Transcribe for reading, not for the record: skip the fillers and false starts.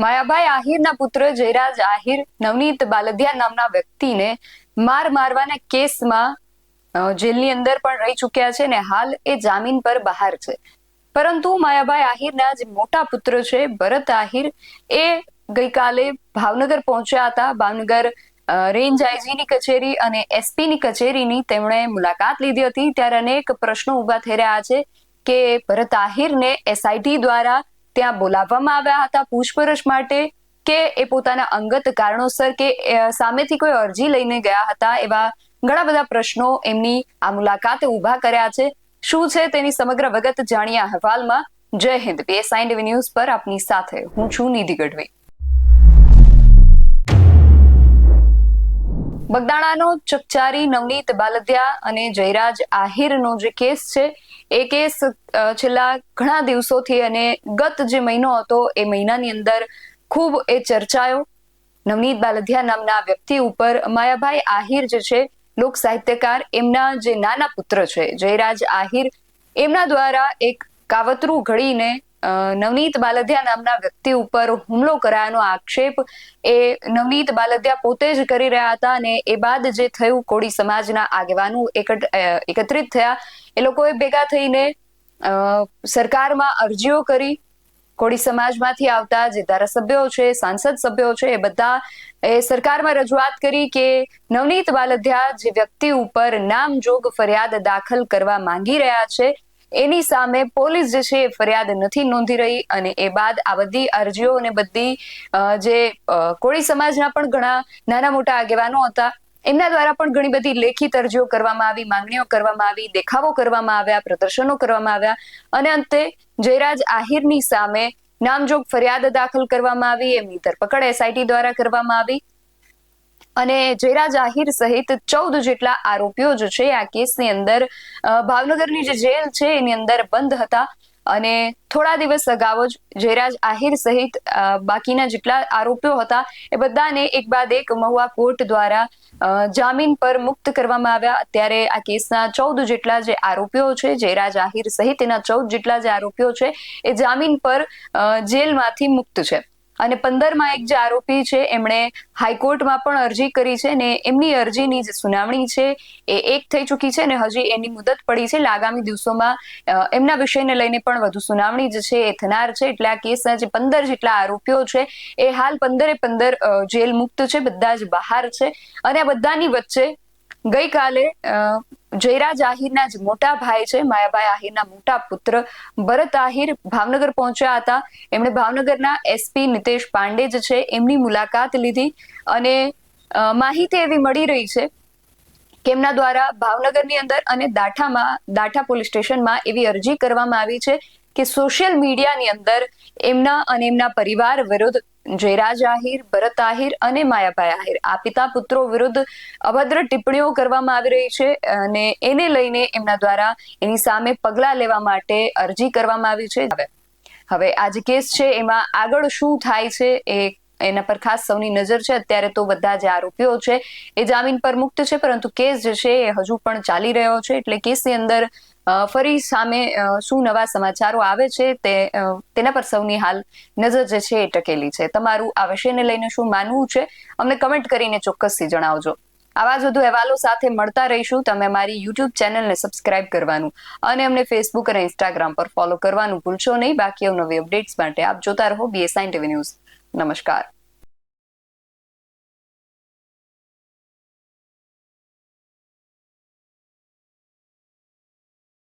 માયાભાઈ આહિરના પુત્ર જયરાજ આહિર નવનીત બાલદિયા નામના વ્યક્તિને મારવાના કેસમાં જેલની અંદર પણ રહી ચૂક્યા છે ને હાલ એ જામીન પર બહાર છે. પરંતુ માયાભાઈ આહિરના જે મોટા પુત્ર છે ભરત આહિર એ ગઈકાલે ભાવનગર પહોંચ્યા હતા. ભાવનગર રેન્જ આઈજીની કચેરી અને એસપીની કચેરીની તેમણે મુલાકાત લીધી હતી. ત્યારે અનેક પ્રશ્નો ઉભા થઈ રહ્યા છે કે ભરત આહિરને એસઆઈટી દ્વારા ત્યાં બોલાવવામાં આવ્યા હતા પૂછપરછ માટે, કે એ પોતાના અંગત કારણોસર કે સામેથી કોઈ અરજી લઈને ગયા હતા. એવા ઘણા બધા પ્રશ્નો એમની આ મુલાકાતે ઉભા કર્યા છે. શું છે તેની સમગ્ર વિગત જાણીએ અહેવાલમાં. જય હિન્દ. PSI ન્યૂઝ પર આપની સાથે હું છું નિધિ ગઢવી. બગદાણાનો ચકચારી નવનીત બાલદિયા અને જયરાજ આહિરનો જે કેસ છે એ કેસ છેલ્લા ઘણા દિવસોથી અને ગત જે મહિનો હતો એ મહિનાની અંદર ખૂબ એ ચર્ચાયો. નવનીત બાલદિયા નામના વ્યક્તિ ઉપર માયાભાઈ આહિર જે છે લોક સાહિત્યકાર, એમના જે નાના પુત્ર છે જયરાજ આહિર, એમના દ્વારા એક કાવતરું ઘડીને નવનીત બાલદિયા નામના વ્યક્તિ ઉપર હુમલો કરાયાનો આક્ષેપ એ નવનીત બાલદિયા પોતે જ કરી રહ્યા હતા. અને એ બાદ જે થયું, કોળી સમાજના આગેવાનો એકત્રિત થયા. એ લોકોએ ભેગા થઈને સરકારમાં અરજીઓ કરી. કોળી સમાજમાંથી આવતા જે ધારાસભ્યો છે, સાંસદ સભ્યો છે, એ બધા સરકારમાં રજૂઆત કરી કે નવનીત બાલદિયા જે વ્યક્તિ ઉપર નામજોગ ફરિયાદ દાખલ કરવા માંગી રહ્યા છે એની સામે પોલીસ જે છે એ ફરિયાદ નથી નોંધી રહી. અને એ બાદ આ બધી અરજીઓ અને બધી જે કોળી સમાજના પણ ઘણા નાના મોટા આગેવાનો હતા એમના દ્વારા પણ ઘણી બધી લેખિત અરજીઓ કરવામાં આવી, માંગણીઓ કરવામાં આવી, દેખાવો કરવામાં આવ્યા, પ્રદર્શનો કરવામાં આવ્યા. અને અંતે જયરાજ આહિરની સામે નામજોગ ફરિયાદ દાખલ કરવામાં આવી. એમની ધરપકડ એસઆઈટી દ્વારા કરવામાં આવી. અને જયરાજ આહિર સહિત 14 જેટલા આરોપીઓ જે છે આ કેસની અંદર ભાવનગરની જે જેલ છે એની અંદર બંધ હતા. અને થોડા દિવસ અગાઉ જ જયરાજ આહિર સહિત બાકીના જેટલા આરોપીઓ હતા એ બધાને એક બાદ એક મહુવા કોર્ટ દ્વારા જામીન પર મુક્ત કરવામાં આવ્યા. અત્યારે આ કેસના 14 જેટલા જે આરોપીઓ છે, જયરાજ આહિર સહિત એના 14 જેટલા જે આરોપીઓ છે એ જામીન પર જેલમાંથી મુક્ત છે. અને 15માં એક જે આરોપી છે એમણે હાઈકોર્ટમાં પણ અરજી કરી છે ને એમની અરજીની જે સુનાવણી છે એ એક થઈ ચૂકી છે ને હજી એની મુદત પડી છે. આગામી દિવસોમાં એમના વિષયને લઈને પણ વધુ સુનાવણી જે છે એ થનાર છે. એટલે આ કેસના જે 15 જેટલા આરોપીઓ છે એ હાલ 15 જેલ મુક્ત છે, બધા જ બહાર છે. અને આ બધાની વચ્ચે ગઈકાલે જયરાજ આહિરના જે મોટા ભાઈ છે, માયાભાઈ આહિરના મોટા પુત્ર ભરત આહિર ભાવનગર પહોંચ્યા હતા. એમણે ભાવનગરના એસપી નિતેશ પાંડે જે છે એમની મુલાકાત લીધી. અને માહિતી એવી મળી રહી છે કે એમના દ્વારા ભાવનગરની અંદર અને દાઠા પોલીસ સ્ટેશનમાં એવી અરજી કરવામાં આવી છે કે સોશિયલ મીડિયાની અંદર એમના અને એમના પરિવાર વિરુદ્ધ જયરાજ આહિર, ભરત આહિર અને માયાભાઈ આહિર આ પિતા પુત્રો વિરુદ્ધ અભદ્ર ટિપ્પણીઓ કરવામાં આવી રહી છે. અને એને લઈને એમના દ્વારા એની સામે પગલાં લેવા માટે અરજી કરવામાં આવી છે. હવે આ જે કેસ છે એમાં આગળ શું થાય છે એના પર ખાસ સૌની નજર છે. અત્યારે તો બધા જે આરોપીઓ છે એ જામીન પર મુક્ત છે, પરંતુ કેસ જે છે એ હજુ પણ ચાલી રહ્યો છે. એટલે કેસની અંદર ફરી સામે શું નવા સમાચારો આવે છે તેના પર સૌની હાલ નજર જે છે એ ટકેલી છે. તમારું આ વિષયને લઈને શું માનવું છે અમને કમેન્ટ કરીને ચોક્કસથી જણાવજો. આવા જ વધુ અહેવાલો સાથે મળતા રહીશું. તમે અમારી YouTube ચેનલને સબસ્ક્રાઇબ કરવાનું અને અમને Facebook અને Instagram પર ફોલો કરવાનું ભૂલશો નહીં. બાકી નવી અપડેટ્સ માટે આપ જોતા રહો PSI ન્યૂઝ. નમસ્કાર.